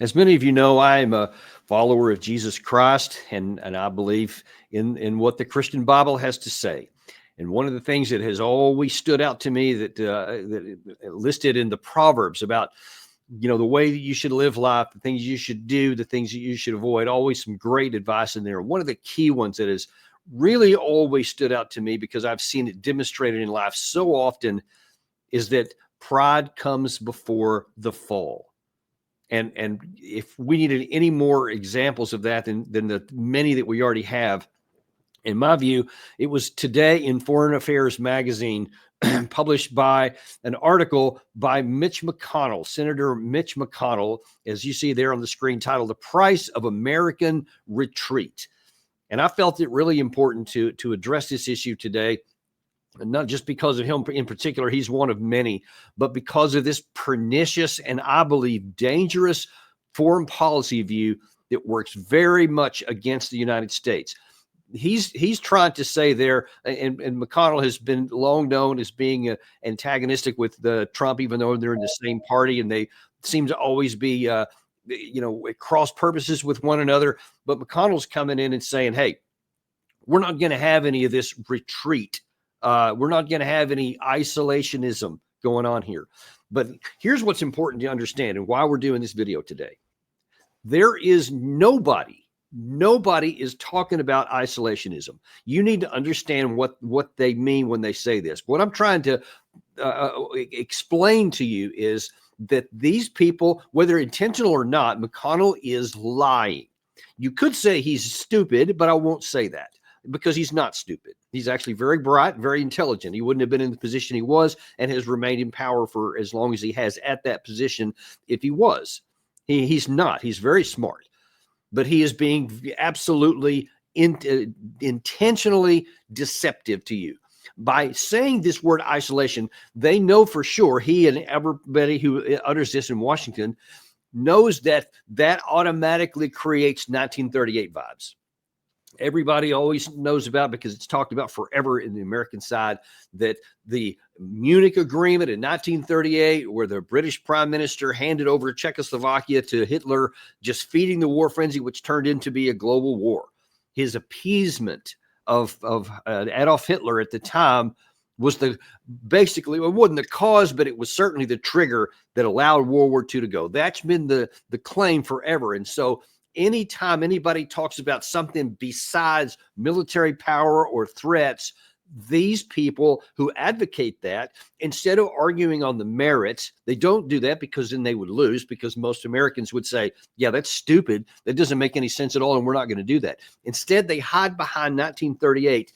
As many of you know, I am a follower of Jesus Christ, and I believe in what the Christian Bible has to say. And one of the things that has always stood out to me that listed in the Proverbs about, the way that you should live life, the things you should do, the things that you should avoid, always some great advice in there. One of the key ones that has really always stood out to me, because I've seen it demonstrated in life so often, is that pride comes before the fall. And if we needed any more examples of that than the many that we already have, in my view, it was today in Foreign Affairs magazine, published by an article by Mitch McConnell, Senator Mitch McConnell, as you see there on the screen, titled "The Price of American Retreat." And I felt it really important to address this issue today. And not just because of him in particular, he's one of many, but because of this pernicious and, I believe, dangerous foreign policy view that works very much against the United States. He's trying to say there, and McConnell has been long known as being antagonistic with Trump, even though they're in the same party, and they seem to always be, at cross purposes with one another. But McConnell's coming in and saying, hey, we're not going to have any of this retreat. We're not going to have any isolationism going on here. But here's what's important to understand and why we're doing this video today. There is nobody is talking about isolationism. You need to understand what they mean when they say this. What I'm trying to explain to you is that these people, whether intentional or not, McConnell is lying. You could say he's stupid, but I won't say that, because he's not stupid. He's actually very bright, very intelligent. He wouldn't have been in the position he was and has remained in power for as long as he has at that position if he was. He's not. He's very smart. But he is being absolutely intentionally deceptive to you. By saying this word isolation, they know for sure, he and everybody who utters this in Washington knows that automatically creates 1938 vibes. Everybody always knows about, because it's talked about forever in the American side, that the Munich Agreement in 1938, where the British Prime Minister handed over Czechoslovakia to Hitler, just feeding the war frenzy, which turned into be a global war. His appeasement of Adolf Hitler at the time was basically, it wasn't the cause, but it was certainly the trigger that allowed World War II to go. That's been the claim forever. And so anytime anybody talks about something besides military power or threats, these people who advocate that, instead of arguing on the merits, they don't do that, because then they would lose, because most Americans would say, yeah, that's stupid. That doesn't make any sense at all, and we're not going to do that. Instead, they hide behind 1938.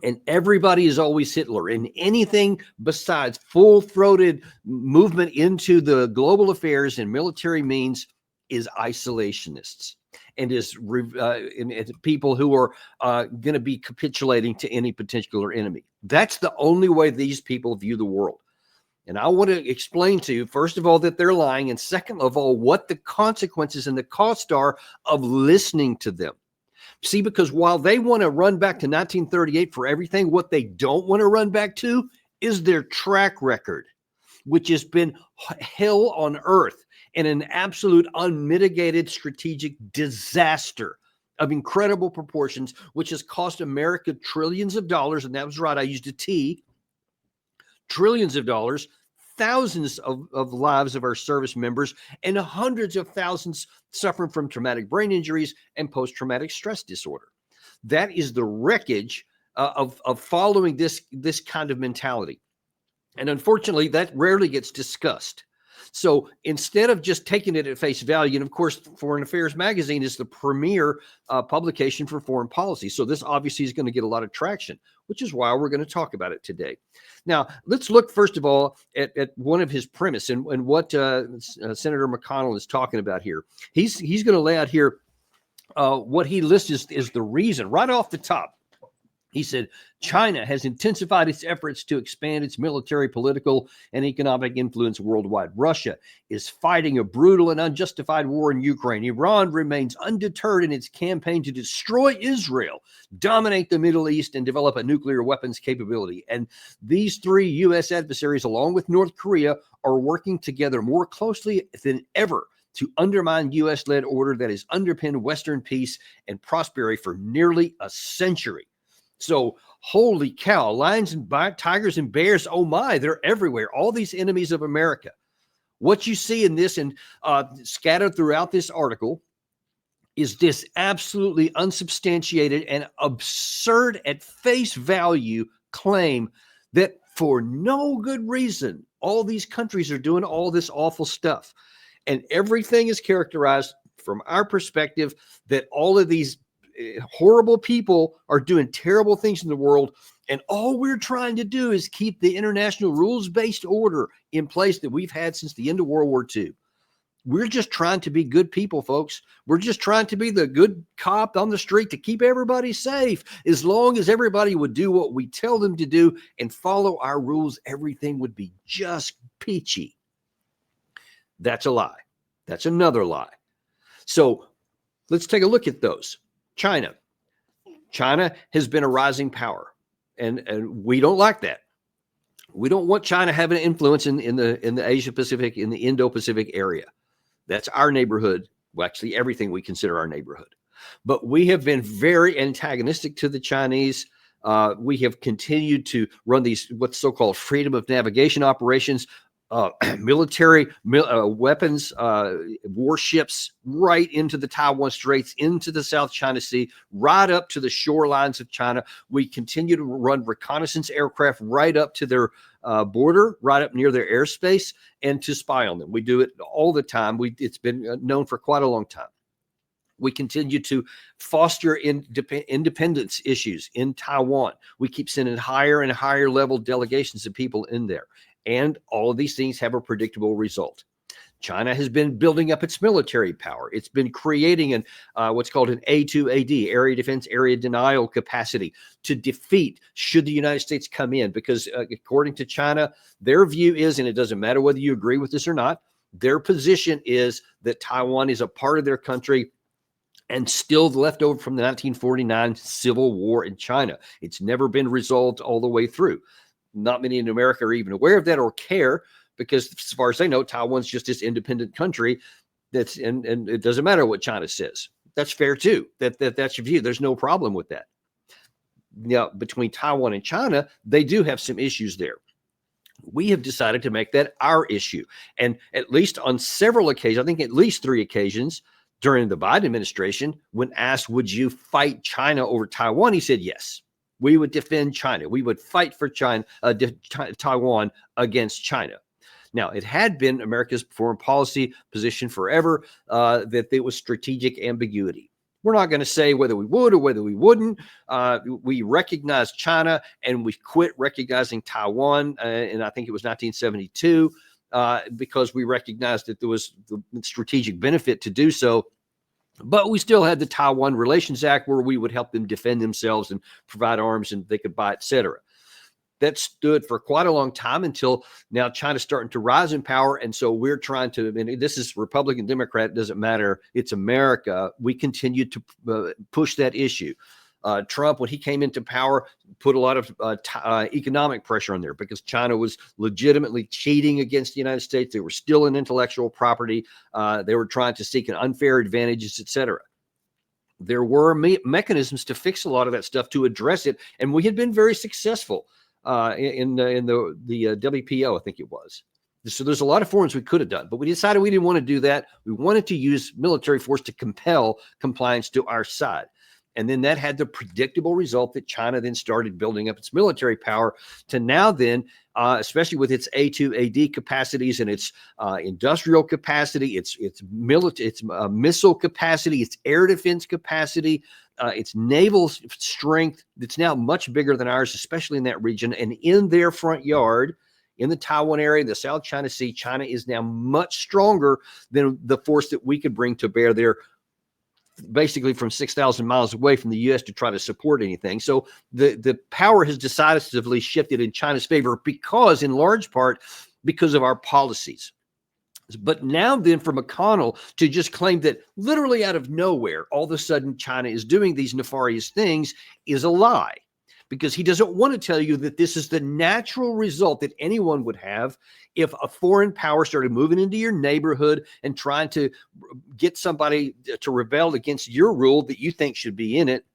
And everybody is always Hitler, and anything besides full-throated movement into the global affairs and military means is isolationists, and is people who are going to be capitulating to any particular enemy. That's the only way these people view the world. And I want to explain to you, first of all, that they're lying, and second of all, what the consequences and the cost are of listening to them. See, because while they want to run back to 1938 for everything, what they don't want to run back to is their track record, which has been hell on earth and an absolute unmitigated strategic disaster of incredible proportions, which has cost America trillions of dollars. And that was right, I used a T, trillions of dollars, thousands of lives of our service members, and hundreds of thousands suffering from traumatic brain injuries and post-traumatic stress disorder. That is the wreckage of following this kind of mentality. And unfortunately, that rarely gets discussed. So instead of just taking it at face value, and of course, Foreign Affairs magazine is the premier publication for foreign policy. So this obviously is going to get a lot of traction, which is why we're going to talk about it today. Now, let's look first of all at one of his premise and what Senator McConnell is talking about here. He's going to lay out here what he lists is the reason right off the top. He said, China has intensified its efforts to expand its military, political, and economic influence worldwide. Russia is fighting a brutal and unjustified war in Ukraine. Iran remains undeterred in its campaign to destroy Israel, dominate the Middle East, and develop a nuclear weapons capability. And these three U.S. adversaries, along with North Korea, are working together more closely than ever to undermine U.S.-led order that has underpinned Western peace and prosperity for nearly a century. So, holy cow, lions and tigers and bears, oh my, they're everywhere. All these enemies of America. What you see in this and scattered throughout this article is this absolutely unsubstantiated and absurd at face value claim that for no good reason, all these countries are doing all this awful stuff. And everything is characterized from our perspective that all of these horrible people are doing terrible things in the world. And all we're trying to do is keep the international rules-based order in place that we've had since the end of World War II. We're just trying to be good people, folks. We're just trying to be the good cop on the street to keep everybody safe. As long as everybody would do what we tell them to do and follow our rules, everything would be just peachy. That's a lie. That's another lie. So let's take a look at those. China. China has been a rising power, and we don't like that. We don't want China having an influence in the Asia Pacific, in the Indo-Pacific area. That's our neighborhood. Well, actually, everything we consider our neighborhood. But we have been very antagonistic to the Chinese. We have continued to run these what's so-called freedom of navigation operations, military weapons, warships right into the Taiwan Straits, into the South China Sea, right up to the shorelines of China. We continue to run reconnaissance aircraft right up to their border, right up near their airspace, and to spy on them. We do it all the time. It's been known for quite a long time. We continue to foster independence issues in Taiwan. We keep sending higher and higher level delegations of people in there. And all of these things have a predictable result. China has been building up its military power. It's been creating what's called an A2AD, area defense, area denial capacity to defeat should the United States come in. Because according to China, their view is, and it doesn't matter whether you agree with this or not, their position is that Taiwan is a part of their country and still left over from the 1949 Civil War in China. It's never been resolved all the way through. Not many in America are even aware of that or care, because as far as they know, Taiwan's just this independent country and it doesn't matter what China says. That's fair too. That's your view. There's no problem with that. Now, between Taiwan and China, they do have some issues there. We have decided to make that our issue. And at least on several occasions, I think at least 3 occasions during the Biden administration, when asked, would you fight China over Taiwan? He said, yes. We would defend China. We would fight for Taiwan against China. Now, it had been America's foreign policy position forever that there was strategic ambiguity. We're not going to say whether we would or whether we wouldn't. We recognized China and we quit recognizing Taiwan. And I think it was 1972 because we recognized that there was the strategic benefit to do so. But we still had the Taiwan Relations Act where we would help them defend themselves and provide arms and they could buy, et cetera. That stood for quite a long time until now China's starting to rise in power. And so we're trying to, and this is Republican, Democrat, it doesn't matter. It's America. We continue to push that issue. Trump, when he came into power, put a lot of economic pressure on there because China was legitimately cheating against the United States. They were still in intellectual property. They were trying to seek an unfair advantages, et cetera. There were mechanisms to fix a lot of that stuff, to address it, and we had been very successful in the WPO, I think it was. So there's a lot of forums we could have done, but we decided we didn't want to do that. We wanted to use military force to compel compliance to our side. And then that had the predictable result that China then started building up its military power to now then, especially with its A2AD capacities and its industrial capacity, its missile capacity, its air defense capacity, its naval strength that's now much bigger than ours, especially in that region. And in their front yard, in the Taiwan area, the South China Sea, China is now much stronger than the force that we could bring to bear there, basically from 6,000 miles away from the U.S. to try to support anything. So the power has decisively shifted in China's favor because, in large part, because of our policies. But now then for McConnell to just claim that literally out of nowhere, all of a sudden China is doing these nefarious things is a lie. because he doesn't want to tell you that this is the natural result that anyone would have if a foreign power started moving into your neighborhood and trying to get somebody to rebel against your rule that you think should be in it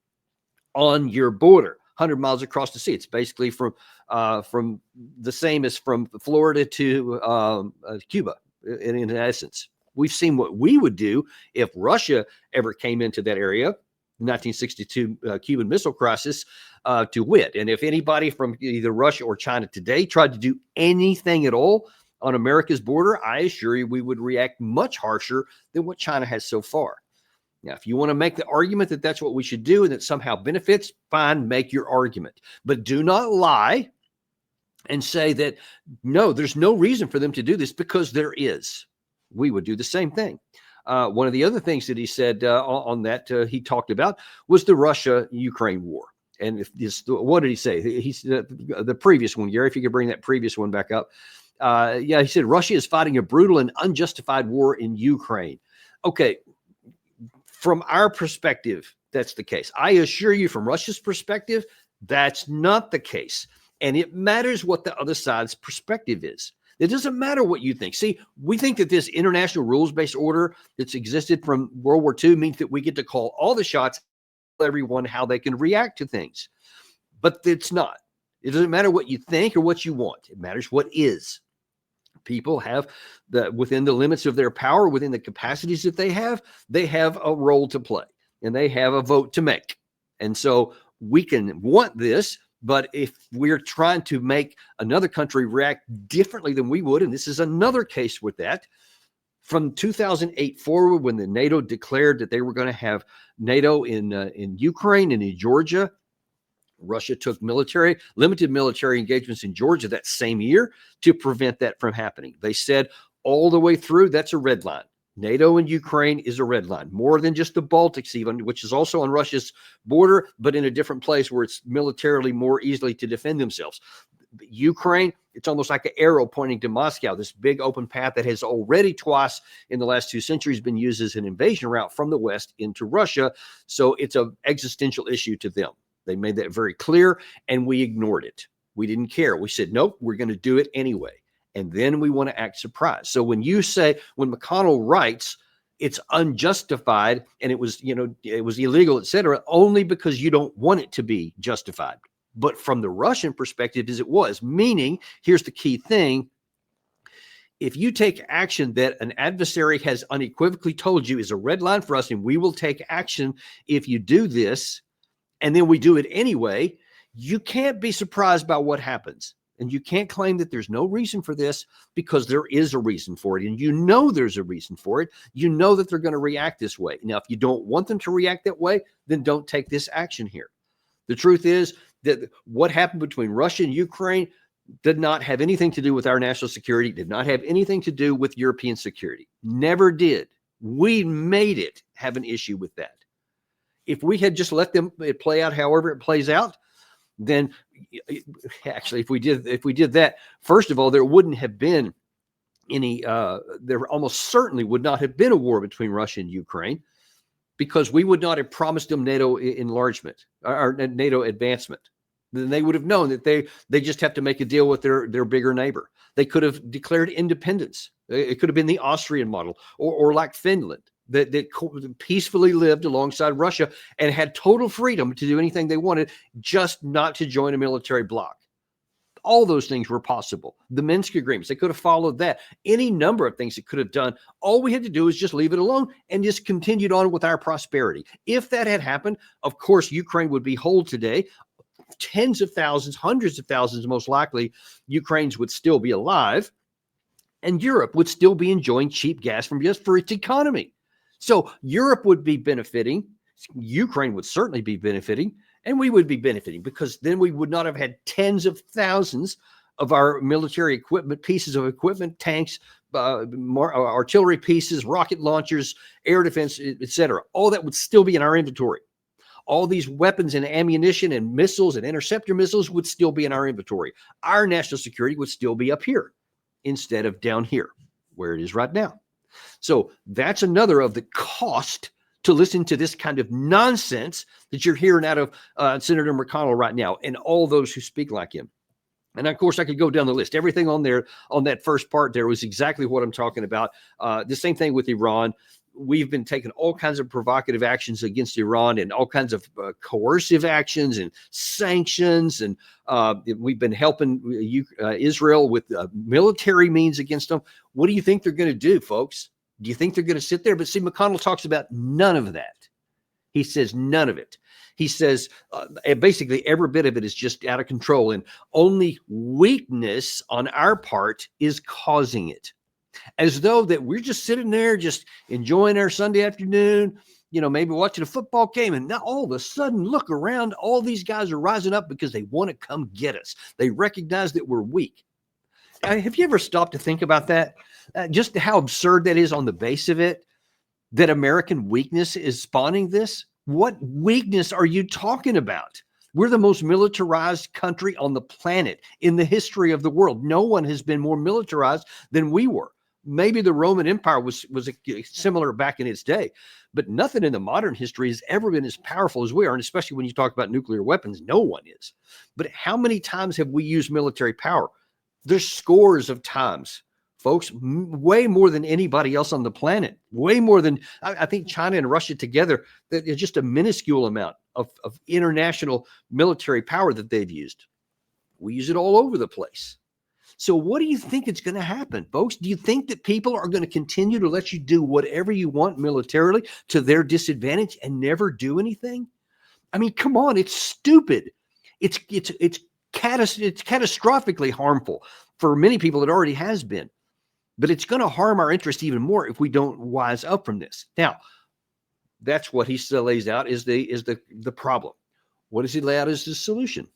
on your border, 100 miles across the sea. It's basically from the same as from Florida to Cuba in essence. We've seen what we would do if Russia ever came into that area, 1962 Cuban Missile Crisis, to wit. And if anybody from either Russia or China today tried to do anything at all on America's border, I assure you we would react much harsher than what China has so far. Now, if you want to make the argument that that's what we should do and that somehow benefits, fine, make your argument. But do not lie and say that, no, there's no reason for them to do this, because there is. We would do the same thing. One of the other things that he said on that he talked about was the Russia-Ukraine war. And what did he say? He's the previous one, Gary, if you could bring that previous one back up. He said, Russia is fighting a brutal and unjustified war in Ukraine. Okay, from our perspective, that's the case. I assure you, from Russia's perspective, that's not the case. And it matters what the other side's perspective is. It doesn't matter what you think. See, we think that this international rules-based order that's existed from World War II means that we get to call all the shots, tell everyone how they can react to things. But it's not. It doesn't matter what you think or what you want. It matters what is. People have within the limits of their power, within the capacities that they have a role to play, and they have a vote to make. And so we can want this, but if we're trying to make another country react differently than we would, and this is another case with that, from 2008 forward, when the NATO declared that they were going to have NATO in Ukraine and in Georgia, Russia took limited military engagements in Georgia that same year to prevent that from happening. They said all the way through, that's a red line. NATO and Ukraine is a red line, more than just the Baltics even, which is also on Russia's border, but in a different place where it's militarily more easily to defend themselves. Ukraine, it's almost like an arrow pointing to Moscow, this big open path that has already twice in the last 2 centuries been used as an invasion route from the West into Russia. So it's an existential issue to them. They made that very clear, and we ignored it. We didn't care. We said, nope, we're going to do it anyway. And then we want to act surprised. So when McConnell writes, it's unjustified and it was illegal, et cetera, only because you don't want it to be justified. But from the Russian perspective, as it was, meaning, here's the key thing. If you take action that an adversary has unequivocally told you is a red line for us, and we will take action if you do this, and then we do it anyway, you can't be surprised by what happens. And you can't claim that there's no reason for this, because there is a reason for it. And you know there's a reason for it. You know that they're going to react this way. Now, if you don't want them to react that way, then don't take this action here. The truth is that what happened between Russia and Ukraine did not have anything to do with our national security, did not have anything to do with European security. Never did. We made it have an issue with that. If we had just let it play out however it plays out, then actually, if we did that, first of all, there wouldn't have been any, there almost certainly would not have been a war between Russia and Ukraine, because we would not have promised them NATO enlargement or NATO advancement. Then they would have known that they just have to make a deal with their bigger neighbor. They could have declared independence. It could have been the Austrian model, or like Finland, that peacefully lived alongside Russia and had total freedom to do anything they wanted, just not to join a military bloc. All those things were possible. The Minsk agreements, they could have followed that. Any number of things it could have done. All we had to do is just leave it alone and just continued on with our prosperity. If that had happened, of course, Ukraine would be whole today. Tens of thousands, hundreds of thousands, most likely, Ukrainians would still be alive, and Europe would still be enjoying cheap gas from just for its economy. So Europe would be benefiting, Ukraine would certainly be benefiting, and we would be benefiting, because then we would not have had tens of thousands of our military equipment, pieces of equipment, tanks, artillery pieces, rocket launchers, air defense, etc. All that would still be in our inventory. All these weapons and ammunition and missiles and interceptor missiles would still be in our inventory. Our national security would still be up here instead of down here where it is right now. So that's another of the cost to listen to this kind of nonsense that you're hearing out of Senator McConnell right now and all those who speak like him. And of course, I could go down the list. Everything on there, on that first part there, was exactly what I'm talking about. The same thing with Iran. We've been taking all kinds of provocative actions against Iran and all kinds of coercive actions and sanctions. And we've been helping Israel with military means against them. What do you think they're going to do, folks? Do you think they're going to sit there? But see, McConnell talks about none of that. He says none of it. He says basically every bit of it is just out of control, and only weakness on our part is causing it. As though that we're just sitting there just enjoying our Sunday afternoon, maybe watching a football game, and now all of a sudden look around, all these guys are rising up because they want to come get us. They recognize that we're weak. Have you ever stopped to think about that? Just how absurd that is on the base of it, that American weakness is spawning this? What weakness are you talking about? We're the most militarized country on the planet in the history of the world. No one has been more militarized than we were. Maybe the Roman Empire was similar back in its day, but nothing in the modern history has ever been as powerful as we are, and especially when you talk about nuclear weapons, no one is. But how many times have we used military power? There's scores of times, folks, way more than anybody else on the planet, way more than, I think China and Russia together, that is just a minuscule amount of international military power that they've used. We use it all over the place. So what do you think is going to happen, folks? Do you think that people are going to continue to let you do whatever you want militarily to their disadvantage and never do anything? I mean, come on, it's stupid. It's catastrophically harmful for many people. It already has been. But it's going to harm our interest even more if we don't wise up from this. Now, that's what he still lays out is the problem. What does he lay out as the solution?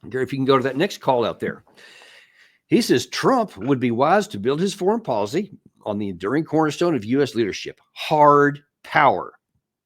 Gary, if you can go to that next call out there. He says Trump would be wise to build his foreign policy on the enduring cornerstone of U.S. leadership, hard power.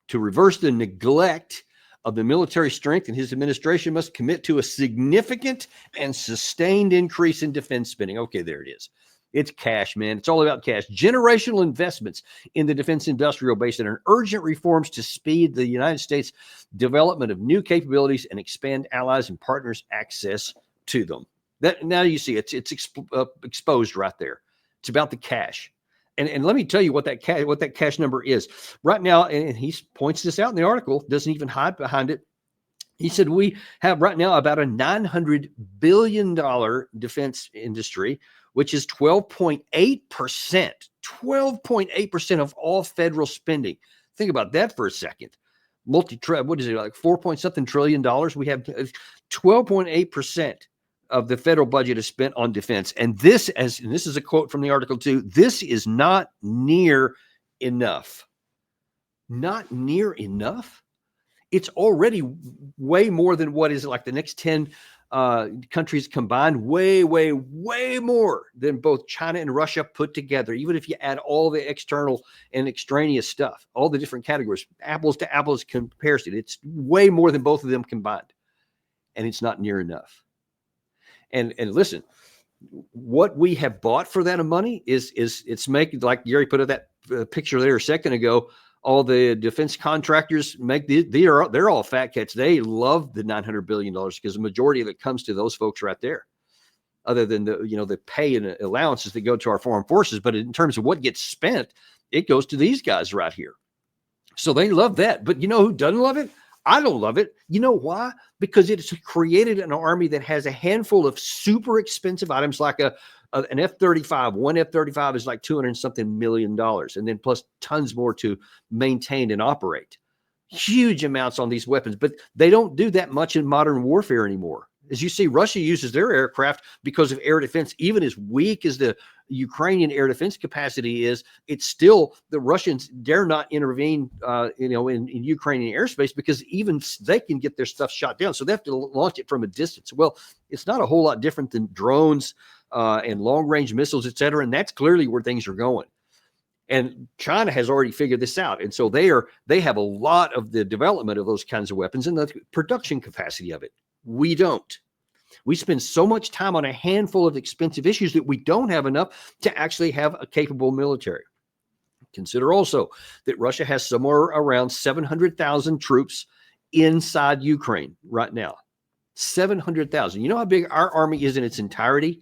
To reverse the neglect of the military strength, and his administration must commit to a significant and sustained increase in defense spending. Okay, there it is. It's cash, man. It's all about cash. Generational investments in the defense industrial base and urgent reforms to speed the United States development of new capabilities and expand allies and partners' access to them. That now you see it's exposed right there. It's about the cash. And let me tell you what that cash number is. Right now, and he points this out in the article, doesn't even hide behind it. He said we have right now about a $900 billion defense industry, which is 12.8%. 12.8% of all federal spending. Think about that for a second. What is it, like 4-point-something trillion dollars? We have 12.8% of the federal budget is spent on defense. And this is a quote from the article too, this is not near enough. Not near enough? It's already way more than what is like the next 10 countries combined, way, way, way more than both China and Russia put together. Even if you add all the external and extraneous stuff, all the different categories, apples to apples comparison, it's way more than both of them combined. And it's not near enough. And listen, what we have bought for that money is it's making, like Gary put up that picture there a second ago, all the defense contractors they're all fat cats. They love the $900 billion because the majority of it comes to those folks right there, other than the pay and allowances that go to our foreign forces. But in terms of what gets spent, it goes to these guys right here. So they love that. But you know who doesn't love it? I don't love it. You know why? Because it's created an army that has a handful of super expensive items like an F-35. One F-35 is like $200 and something million, and then plus tons more to maintain and operate. Huge amounts on these weapons, but they don't do that much in modern warfare anymore. As you see, Russia uses their aircraft because of air defense. Even as weak as the Ukrainian air defense capacity is, it's still the Russians dare not intervene, in Ukrainian airspace because even they can get their stuff shot down. So they have to launch it from a distance. Well, it's not a whole lot different than drones and long-range missiles, et cetera. And that's clearly where things are going. And China has already figured this out. And so they have a lot of the development of those kinds of weapons and the production capacity of it. We don't. We spend so much time on a handful of expensive issues that we don't have enough to actually have a capable military. Consider also that Russia has somewhere around 700,000 troops inside Ukraine right now. 700,000. You know how big our army is in its entirety?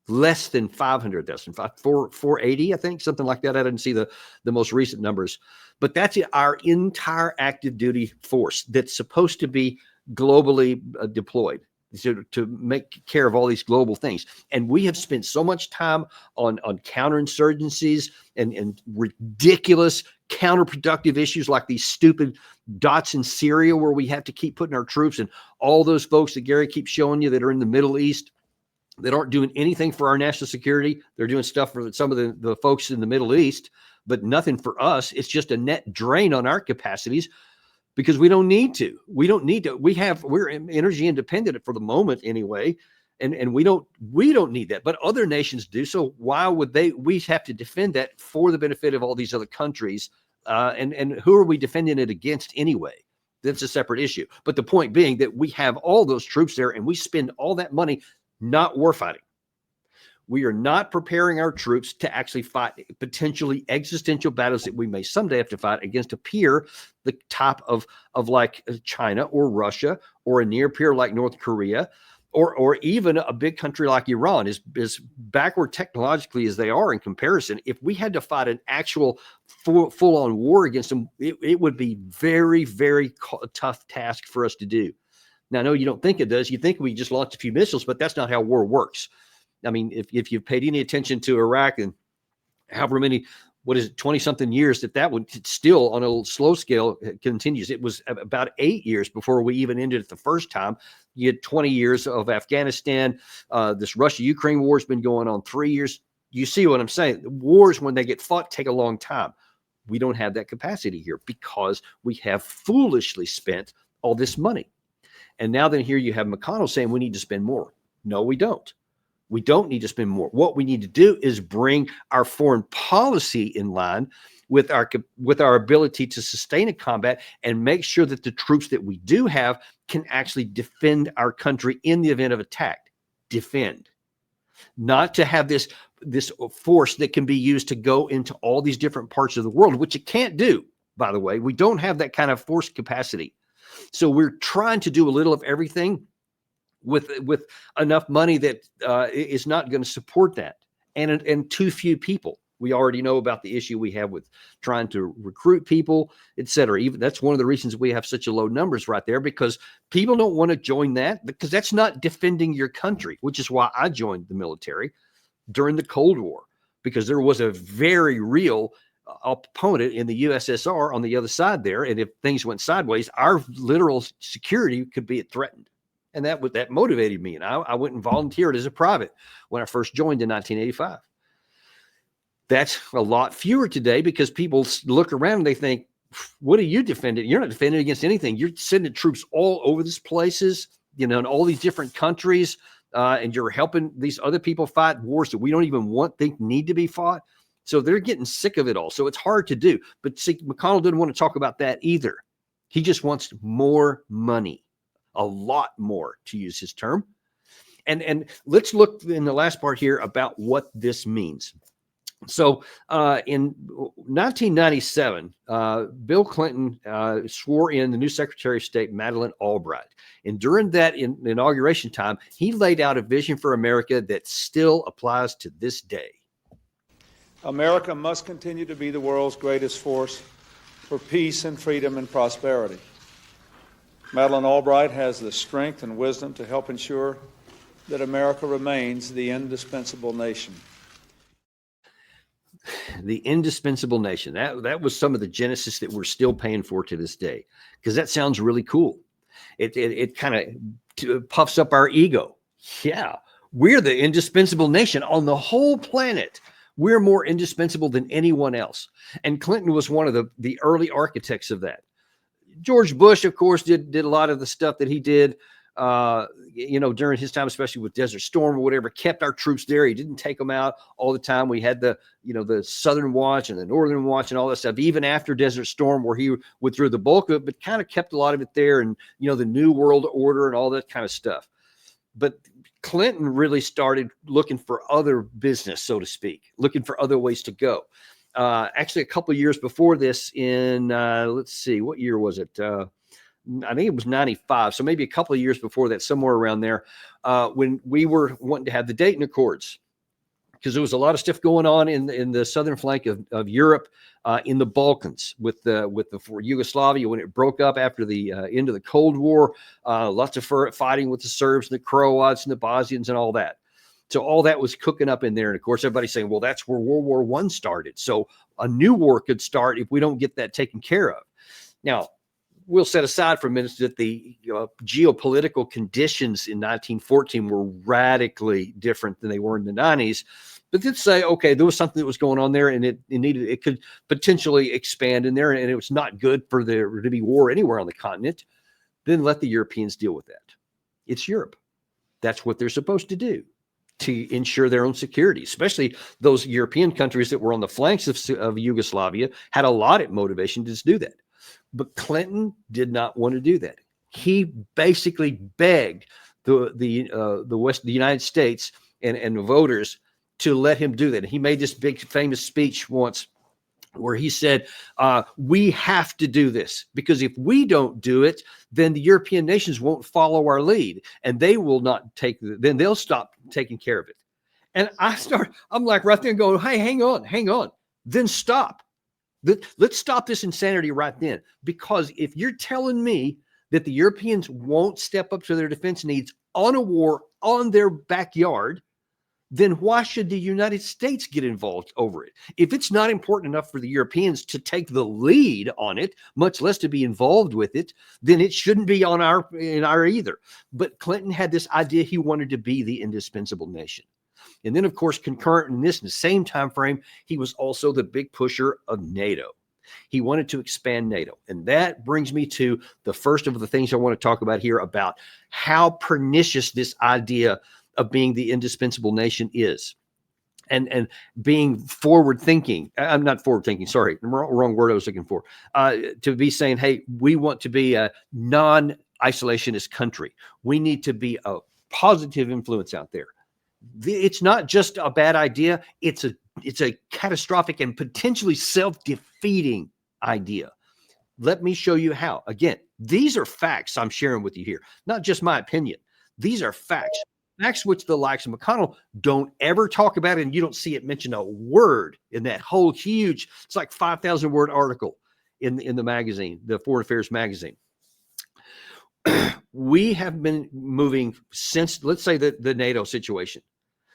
Less than 500,000, 480, I think, something like that. I didn't see the most recent numbers, but that's our entire active duty force that's supposed to be globally deployed to make care of all these global things. And we have spent so much time on counterinsurgencies and ridiculous counterproductive issues like these stupid dots in Syria where we have to keep putting our troops, and all those folks that Gary keeps showing you that are in the Middle East that aren't doing anything for our national security. They're doing stuff for some of the folks in the Middle East, but nothing for us. It's just a net drain on our capacities because we don't need to. We don't need to. We're energy independent for the moment anyway, and we don't need that. But other nations do. So why would we have to defend that for the benefit of all these other countries? And who are we defending it against anyway? That's a separate issue. But the point being that we have all those troops there, and we spend all that money not warfighting. We are not preparing our troops to actually fight potentially existential battles that we may someday have to fight against a peer, the type of like China or Russia, or a near peer like North Korea, or even a big country like Iran. As backward technologically as they are in comparison, if we had to fight an actual full-on war against them, it would be very, very tough task for us to do. Now, I know you don't think it does. You think we just launched a few missiles, but that's not how war works. I mean, if you've paid any attention to Iraq and however many, 20-something years that would still on a slow scale continues. It was about 8 years before we even ended it the first time. You had 20 years of Afghanistan. This Russia-Ukraine war has been going on 3 years. You see what I'm saying? Wars, when they get fought, take a long time. We don't have that capacity here because we have foolishly spent all this money. And now then here you have McConnell saying we need to spend more. No, we don't. We don't need to spend more. What we need to do is bring our foreign policy in line with our ability to sustain a combat and make sure that the troops that we do have can actually defend our country in the event of attack. Defend. Not to have this force that can be used to go into all these different parts of the world, which it can't do, by the way. We don't have that kind of force capacity. So we're trying to do a little of everything with enough money that is not going to support that, and too few people. We already know about the issue we have with trying to recruit people, et cetera. Even that's one of the reasons we have such a low numbers right there, because people don't want to join that, because that's not defending your country, which is why I joined the military during the Cold War, because there was a very real opponent in the USSR on the other side there. And if things went sideways, our literal security could be threatened. And that motivated me. And I went and volunteered as a private when I first joined in 1985. That's a lot fewer today because people look around and they think, what are you defending? You're not defending against anything. You're sending troops all over these places, in all these different countries. And you're helping these other people fight wars that we don't even think need to be fought. So they're getting sick of it all. So it's hard to do. But see, McConnell didn't want to talk about that either. He just wants more money, a lot more, to use his term. And let's look in the last part here about what this means. So in 1997, Bill Clinton swore in the new Secretary of State, Madeleine Albright. And during that inauguration time, he laid out a vision for America that still applies to this day. America must continue to be the world's greatest force for peace and freedom and prosperity. Madeleine Albright has the strength and wisdom to help ensure that America remains the indispensable nation. The indispensable nation. That was some of the genesis that we're still paying for to this day, because that sounds really cool. It kind of puffs up our ego. Yeah, we're the indispensable nation on the whole planet. We're more indispensable than anyone else. And Clinton was one of the early architects of that. George Bush, of course, did a lot of the stuff that he did, during his time, especially with Desert Storm or whatever, kept our troops there. He didn't take them out all the time. We had the Southern Watch and the Northern Watch and all that stuff, even after Desert Storm, where he withdrew the bulk of it, but kind of kept a lot of it there. And, the New World Order and all that kind of stuff. But Clinton really started looking for other business, so to speak, looking for other ways to go. Actually, a couple of years before this, in let's see, what year was it? I think it was 95. So maybe a couple of years before that, somewhere around there, when we were wanting to have the Dayton Accords, because there was a lot of stuff going on in the southern flank of Europe, in the Balkans with for Yugoslavia when it broke up after the end of the Cold War. Lots of fighting with the Serbs and the Croats and the Bosnians and all that. So all that was cooking up in there. And of course, everybody's saying, well, that's where World War I started. So a new war could start if we don't get that taken care of. Now, we'll set aside for a minute that the geopolitical conditions in 1914 were radically different than they were in the 90s. But let's say, okay, there was something that was going on there, and it could potentially expand in there, and it was not good for there to be war anywhere on the continent. Then let the Europeans deal with that. It's Europe. That's what they're supposed to do to ensure their own security, especially those European countries that were on the flanks of Yugoslavia had a lot of motivation to do that. But Clinton did not want to do that. He basically begged the United States and the voters to let him do that. He made this big famous speech once where he said, we have to do this, because if we don't do it, then the European nations won't follow our lead, and they will not then they'll stop taking care of it. And I'm like right there going, hey, hang on, then stop. Let's stop this insanity right then, because if you're telling me that the Europeans won't step up to their defense needs on a war on their backyard, then why should the United States get involved over it? If it's not important enough for the Europeans to take the lead on it, much less to be involved with it, then it shouldn't be in our either. But Clinton had this idea he wanted to be the indispensable nation. And then, of course, concurrent in the same time frame, he was also the big pusher of NATO. He wanted to expand NATO. And that brings me to the first of the things I want to talk about here about how pernicious this idea of being the indispensable nation is, and being forward thinking. I'm not forward thinking. Sorry, wrong word I was looking for. To be saying, hey, we want to be a non-isolationist country. We need to be a positive influence out there. It's not just a bad idea. It's a catastrophic and potentially self-defeating idea. Let me show you how. Again, these are facts I'm sharing with you here, not just my opinion. These are facts. Facts which the likes of McConnell don't ever talk about, and you don't see it mention a word in that whole huge, it's like 5,000 word article in the magazine, the Foreign Affairs magazine. We have been moving since, let's say, the NATO situation.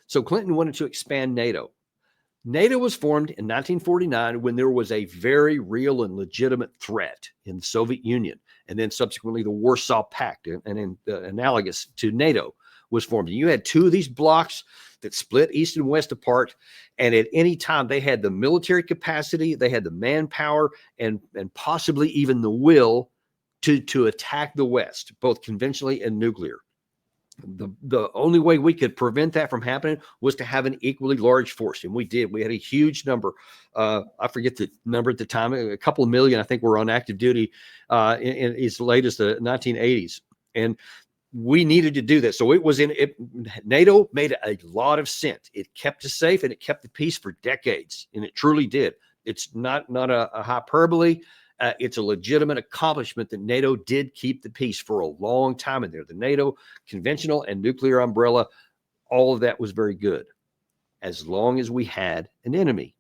So Clinton wanted to expand NATO. NATO was formed in 1949 when there was a very real and legitimate threat in the Soviet Union, and then subsequently the Warsaw Pact, and analogous to NATO, was formed. And you had two of these blocks that split east and west apart. And at any time they had the military capacity, they had the manpower, and possibly even the will to attack the West, both conventionally and nuclear. The only way we could prevent that from happening was to have an equally large force. And we did. We had a huge number. I forget the number at the time, a couple of million, I think, were on active duty in as late as the 1980s. And we needed to do that. So it was NATO made a lot of sense. It kept us safe, and it kept the peace for decades. And it truly did. It's not a hyperbole. It's a legitimate accomplishment that NATO did keep the peace for a long time in there. The NATO conventional and nuclear umbrella, all of that was very good, as long as we had an enemy.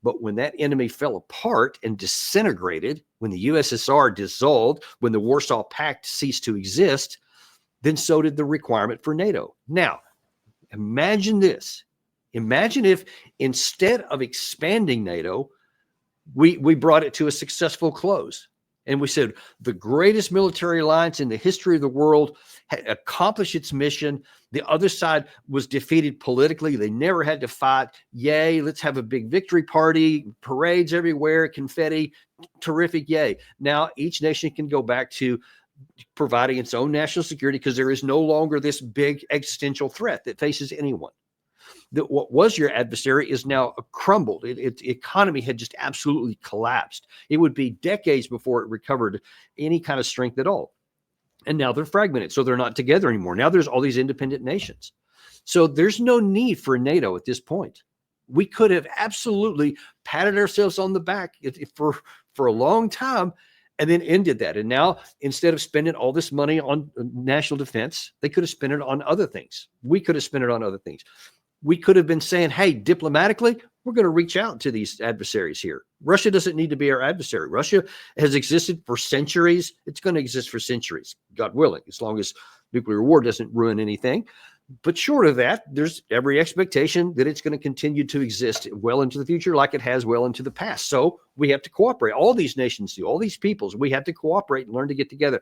But when that enemy fell apart and disintegrated, when the USSR dissolved, when the Warsaw Pact ceased to exist, then so did the requirement for NATO. Now, imagine this. Imagine if instead of expanding NATO, we brought it to a successful close. And we said the greatest military alliance in the history of the world had accomplished its mission. The other side was defeated politically. They never had to fight. Yay, let's have a big victory party, parades everywhere, confetti, terrific, yay. Now each nation can go back to providing its own national security, because there is no longer this big existential threat that faces anyone. What was your adversary is now crumbled. Its economy had just absolutely collapsed. It would be decades before it recovered any kind of strength at all. And now they're fragmented, so they're not together anymore. Now there's all these independent nations. So there's no need for NATO at this point. We could have absolutely patted ourselves on the back for a long time and then ended that. And now, instead of spending all this money on national defense, they could have spent it on other things. We could have spent it on other things. We could have been saying, hey, diplomatically, we're going to reach out to these adversaries here. Russia doesn't need to be our adversary. Russia has existed for centuries. It's going to exist for centuries, God willing, as long as nuclear war doesn't ruin anything. But short of that, there's every expectation that it's going to continue to exist well into the future, like it has well into the past. So we have to cooperate. All these nations do, all these peoples, we have to cooperate and learn to get together.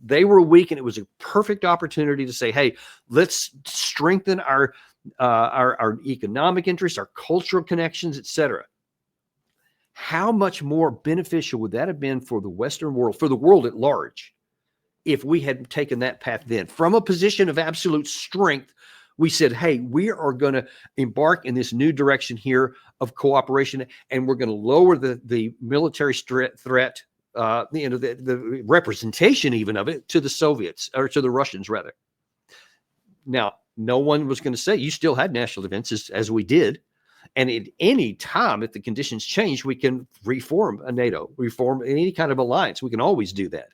They were weak, and it was a perfect opportunity to say, hey, let's strengthen our economic interests, our cultural connections, etc. How much more beneficial would that have been for the Western world, for the world at large, if we had taken that path then? From a position of absolute strength, we said, hey, we are going to embark in this new direction here of cooperation, and we're going to lower the military threat, the representation even of it, to the Soviets, or to the Russians, rather. Now, no one was going to say, you still had national defense, as we did. And at any time, if the conditions change, we can reform a NATO, reform any kind of alliance. We can always do that.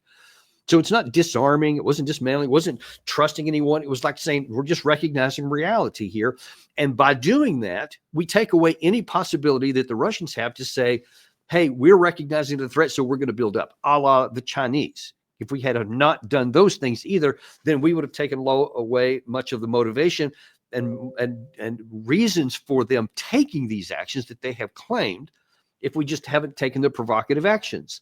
So it's not disarming. It wasn't dismantling. It wasn't trusting anyone. It was like saying, we're just recognizing reality here. And by doing that, we take away any possibility that the Russians have to say, hey, we're recognizing the threat, so we're going to build up, a la the Chinese. If we had not done those things either, then we would have taken away much of the motivation and reasons for them taking these actions that they have claimed, if we just haven't taken the provocative actions.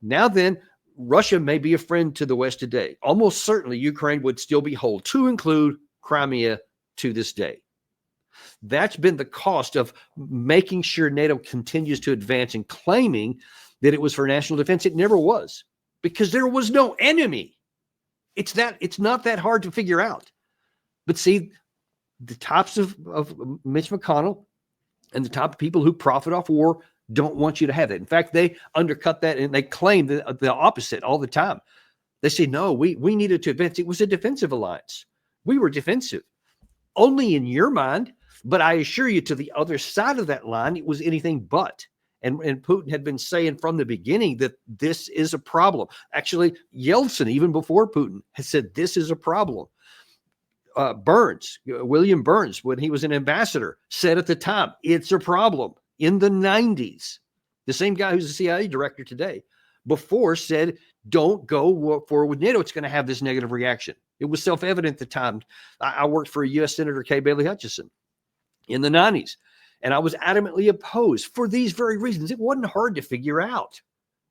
Now then, Russia may be a friend to the West today. Almost certainly Ukraine would still be whole, to include Crimea to this day. That's been the cost of making sure NATO continues to advance and claiming that it was for national defense. It never was, because there was no enemy. It's not that hard to figure out. But see, the tops of Mitch McConnell and the top people who profit off war don't want you to have that. In fact, they undercut that, and they claim the opposite all the time. They say, no, we needed to advance. It was a defensive alliance. We were defensive. Only in your mind, but I assure you, to the other side of that line, it was anything but. And Putin had been saying from the beginning that this is a problem. Actually, Yeltsin, even before Putin, has said this is a problem. William Burns, when he was an ambassador, said at the time, it's a problem. In the 90s, the same guy who's the CIA director today, before said, don't go forward with NATO. It's going to have this negative reaction. It was self-evident at the time. I worked for U.S. Senator Kay Bailey Hutchison in the 90s, and I was adamantly opposed for these very reasons. It wasn't hard to figure out.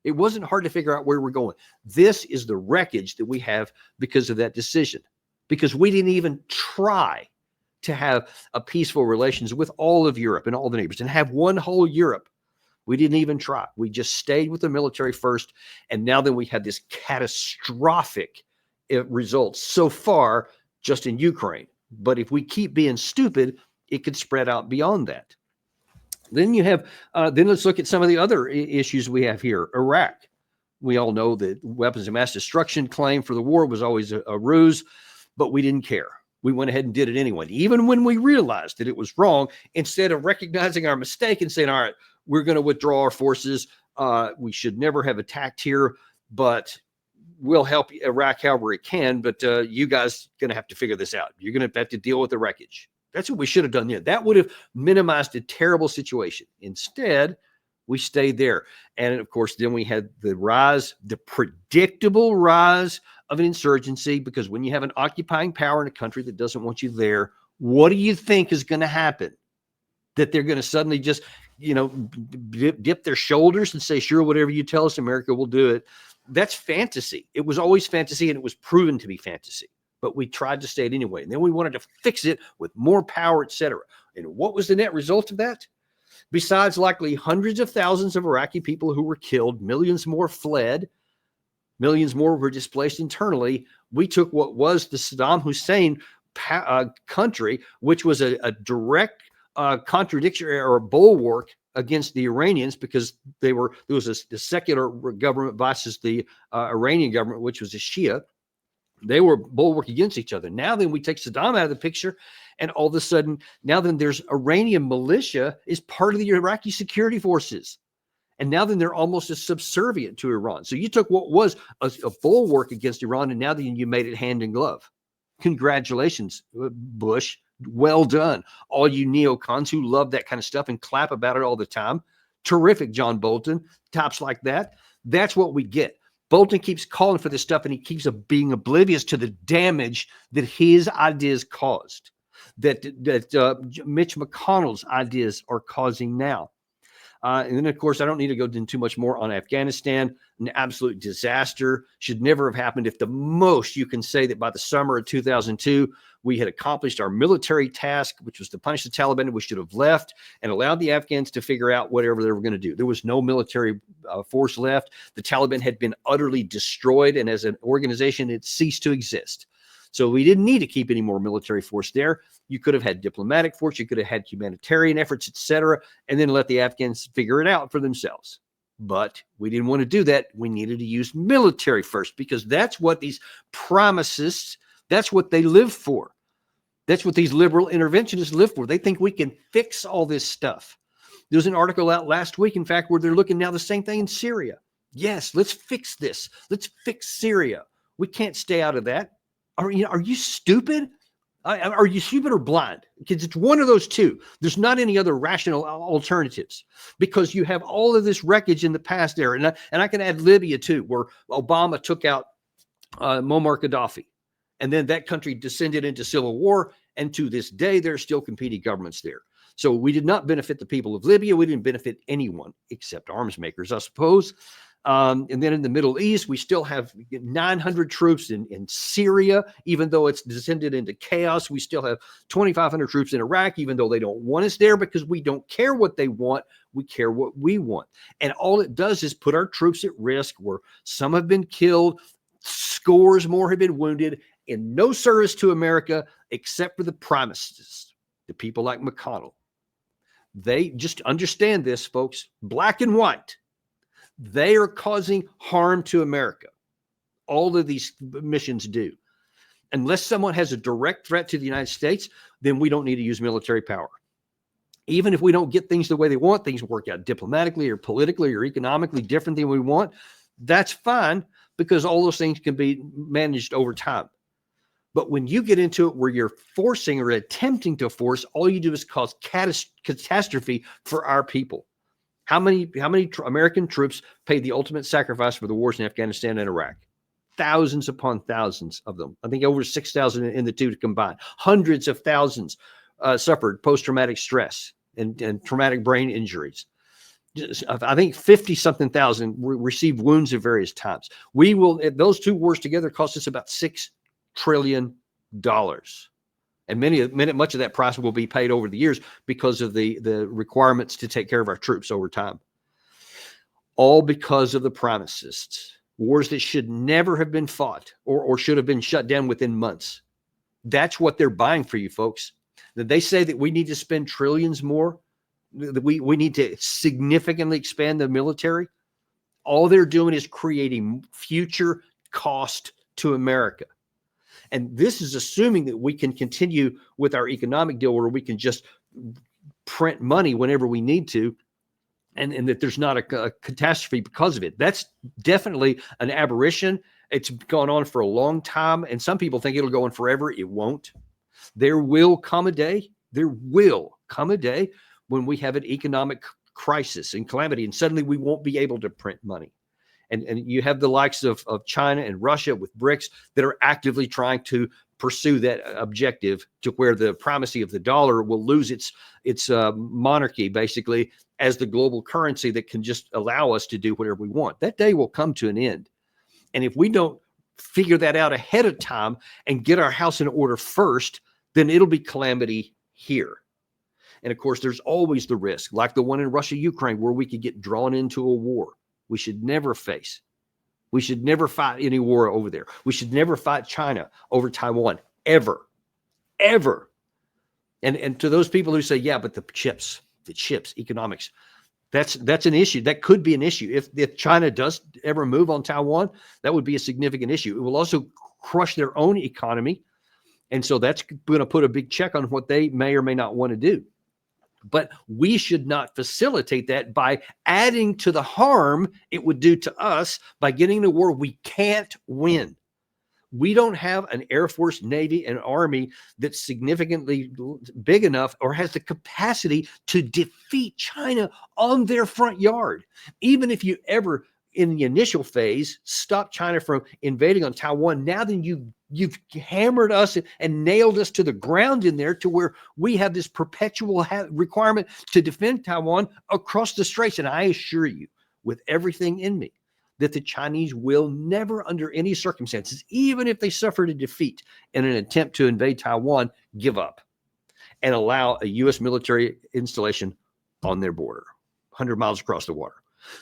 It wasn't hard to figure out where we're going. This is the wreckage that we have because of that decision, because we didn't even try to have a peaceful relations with all of Europe and all the neighbors and have one whole Europe. We didn't even try. We just stayed with the military first. And now then we had this catastrophic results so far just in Ukraine. But if we keep being stupid, it could spread out beyond that. Then you have, then let's look at some of the other issues we have here. Iraq. We all know that weapons of mass destruction claim for the war was always a ruse, but we didn't care. We went ahead and did it anyway. Even when we realized that it was wrong, instead of recognizing our mistake and saying, all right, we're going to withdraw our forces. We should never have attacked here, but we'll help Iraq however it can. But you guys are going to have to figure this out. You're going to have to deal with the wreckage. That's what we should have done then. That would have minimized a terrible situation. Instead, we stayed there. And of course, then we had the predictable rise of an insurgency, because when you have an occupying power in a country that doesn't want you there, what do you think is going to happen? That they're going to suddenly just, dip their shoulders and say, sure, whatever you tell us, America will do it. That's fantasy. It was always fantasy, and it was proven to be fantasy. But we tried to stay it anyway. And then we wanted to fix it with more power, etc. And what was the net result of that? Besides likely hundreds of thousands of Iraqi people who were killed, millions more fled, millions more were displaced internally. We took what was the Saddam Hussein country, which was a direct contradiction or a bulwark against the Iranians, because there was the secular government versus the Iranian government, which was a Shia. They were bulwark against each other. Now then we take Saddam out of the picture, and all of a sudden, now then there's Iranian militia is part of the Iraqi security forces. And now then they're almost as subservient to Iran. So you took what was a bulwark against Iran, and now then you made it hand in glove. Congratulations, Bush. Well done. All you neocons who love that kind of stuff and clap about it all the time. Terrific, John Bolton. Tops like that. That's what we get. Bolton keeps calling for this stuff, and he keeps being oblivious to the damage that his ideas caused, that Mitch McConnell's ideas are causing now. And then, of course, I don't need to go into too much more on Afghanistan. An absolute disaster. Should never have happened. If the most you can say that by the summer of 2002, we had accomplished our military task, which was to punish the Taliban, we should have left and allowed the Afghans to figure out whatever they were going to do. There was no military force left. The Taliban had been utterly destroyed, and as an organization, it ceased to exist. So we didn't need to keep any more military force there. You could have had diplomatic force, you could have had humanitarian efforts, etc., and then let the Afghans figure it out for themselves. But we didn't want to do that. We needed to use military first, because that's what these promises, that's what they live for. That's what these liberal interventionists live for. They think we can fix all this stuff. There was an article out last week, in fact, where they're looking now the same thing in Syria. Yes, let's fix this. Let's fix Syria. We can't stay out of that. Are you stupid? Are you stupid or blind? Because it's one of those two. There's not any other rational alternatives, because you have all of this wreckage in the past there. And I can add Libya too, where Obama took out Muammar Gaddafi. And then that country descended into civil war. And to this day, there are still competing governments there. So we did not benefit the people of Libya. We didn't benefit anyone except arms makers, I suppose. And then in the Middle East, we still have 900 troops in Syria, even though it's descended into chaos. We still have 2,500 troops in Iraq, even though they don't want us there, because we don't care what they want. We care what we want. And all it does is put our troops at risk, where some have been killed, scores more have been wounded, in no service to America except for the promises, the people like McConnell. They just understand this, folks, black and white. They are causing harm to America. All of these missions do. Unless someone has a direct threat to the United States, then we don't need to use military power. Even if we don't get things the way they want, things work out diplomatically or politically or economically different than we want, that's fine, because all those things can be managed over time. But when you get into it where you're forcing or attempting to force, all you do is cause catastrophe for our people. How many American troops paid the ultimate sacrifice for the wars in Afghanistan and Iraq? Thousands upon thousands of them. I think over 6,000 in the two combined. Hundreds of thousands suffered post-traumatic stress and traumatic brain injuries. I think 50-something thousand received wounds at various times. Those two wars together cost us about $6 trillion. And much of that price will be paid over the years because of the requirements to take care of our troops over time. All because of the promises. Wars that should never have been fought or should have been shut down within months. That's what they're buying for you, folks. That they say that we need to spend trillions more, that we need to significantly expand the military. All they're doing is creating future cost to America. And this is assuming that we can continue with our economic deal where we can just print money whenever we need to, and that there's not a catastrophe because of it. That's definitely an aberration. It's gone on for a long time, and some people think it'll go on forever. It won't. There will come a day when we have an economic crisis and calamity, and suddenly we won't be able to print money. And you have the likes of China and Russia with BRICS that are actively trying to pursue that objective, to where the primacy of the dollar will lose its monarchy, basically, as the global currency that can just allow us to do whatever we want. That day will come to an end. And if we don't figure that out ahead of time and get our house in order first, then it'll be calamity here. And of course, there's always the risk, like the one in Russia-Ukraine, where we could get drawn into a war. We should never face. We should never fight any war over there. We should never fight China over Taiwan, ever. And to those people who say, yeah, but the chips, economics, that's an issue. That could be an issue. If China does ever move on Taiwan, that would be a significant issue. It will also crush their own economy. And so that's going to put a big check on what they may or may not want to do. But we should not facilitate that by adding to the harm it would do to us by getting in a war we can't win. We don't have an Air Force, Navy, and Army that's significantly big enough or has the capacity to defeat China on their front yard. Even if you ever, in the initial phase, stop China from invading on Taiwan, now then you've hammered us and nailed us to the ground in there to where we have this perpetual requirement to defend Taiwan across the straits. And I assure you, with everything in me, that the Chinese will never, under any circumstances, even if they suffered a defeat in an attempt to invade Taiwan, give up and allow a U.S. military installation on their border, 100 miles across the water.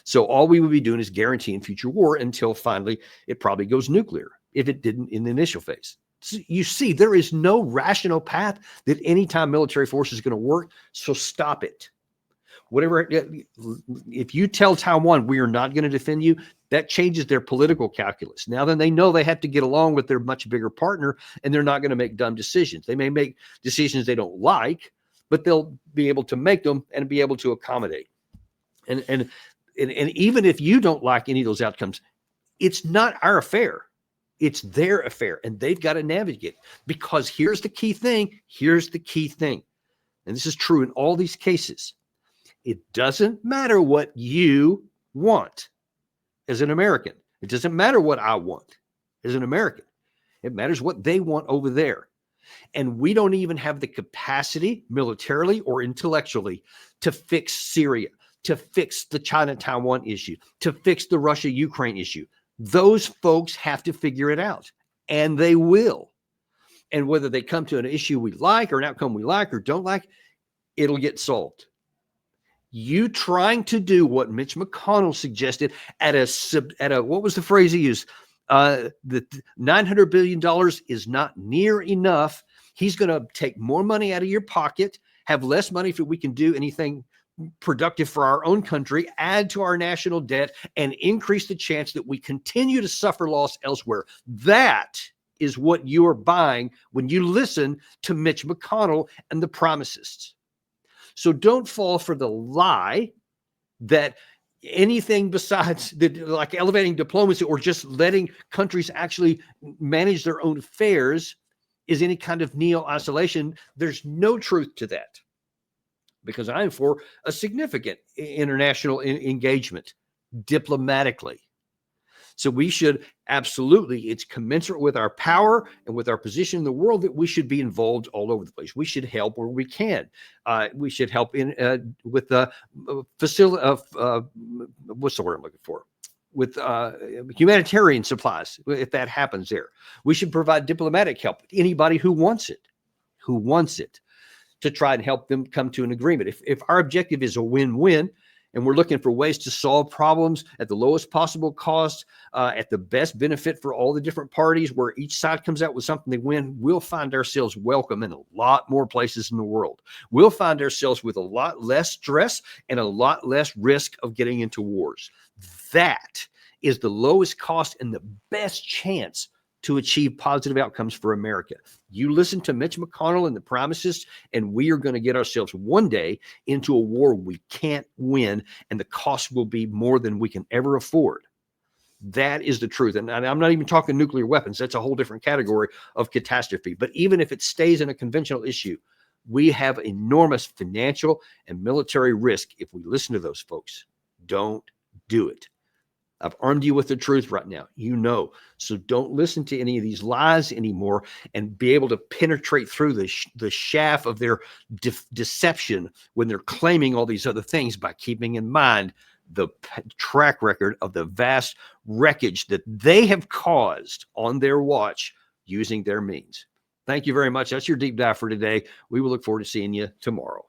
So all we would be doing is guaranteeing future war until finally it probably goes nuclear, if it didn't in the initial phase. So you see, there is no rational path that any time military force is going to work, so stop it. Whatever, if you tell Taiwan we are not going to defend you, that changes their political calculus. Now then they know they have to get along with their much bigger partner, and they're not going to make dumb decisions. They may make decisions they don't like, but they'll be able to make them and be able to accommodate. And even if you don't like any of those outcomes, it's not our affair. It's their affair, and they've got to navigate. Because here's the key thing. Here's the key thing. And this is true in all these cases. It doesn't matter what you want as an American. It doesn't matter what I want as an American. It matters what they want over there. And we don't even have the capacity militarily or intellectually to fix Syria, to fix the China-Taiwan issue, to fix the Russia-Ukraine issue. Those folks have to figure it out, and they will. And whether they come to an issue we like or an outcome we like or don't like, it'll get solved. You trying to do what Mitch McConnell suggested at a what was the phrase he used? The $900 billion is not near enough. He's going to take more money out of your pocket, have less money if we can do anything productive for our own country, add to our national debt, and increase the chance that we continue to suffer loss elsewhere. That is what you are buying when you listen to Mitch McConnell and the promises. So don't fall for the lie that anything besides like elevating diplomacy or just letting countries actually manage their own affairs is any kind of neo-isolation. There's no truth to that, because I'm for a significant international engagement diplomatically. So we should absolutely, it's commensurate with our power and with our position in the world, that we should be involved all over the place. We should help where we can. We should help in with the facility. What's the word I'm looking for? With humanitarian supplies, if that happens there. We should provide diplomatic help to anybody who wants it, to try and help them come to an agreement. If our objective is a win-win, and we're looking for ways to solve problems at the lowest possible cost, at the best benefit for all the different parties, where each side comes out with something they win, we'll find ourselves welcome in a lot more places in the world. We'll find ourselves with a lot less stress and a lot less risk of getting into wars. That is the lowest cost and the best chance to achieve positive outcomes for America. You listen to Mitch McConnell and the promises, and we are going to get ourselves one day into a war we can't win, and the cost will be more than we can ever afford. That is the truth. And I'm not even talking nuclear weapons. That's a whole different category of catastrophe. But even if it stays in a conventional issue, we have enormous financial and military risk if we listen to those folks. Don't do it. I've armed you with the truth right now, so don't listen to any of these lies anymore, and be able to penetrate through the shaft of their deception when they're claiming all these other things, by keeping in mind the track record of the vast wreckage that they have caused on their watch using their means. Thank you very much. That's your deep dive for today. We will look forward to seeing you tomorrow.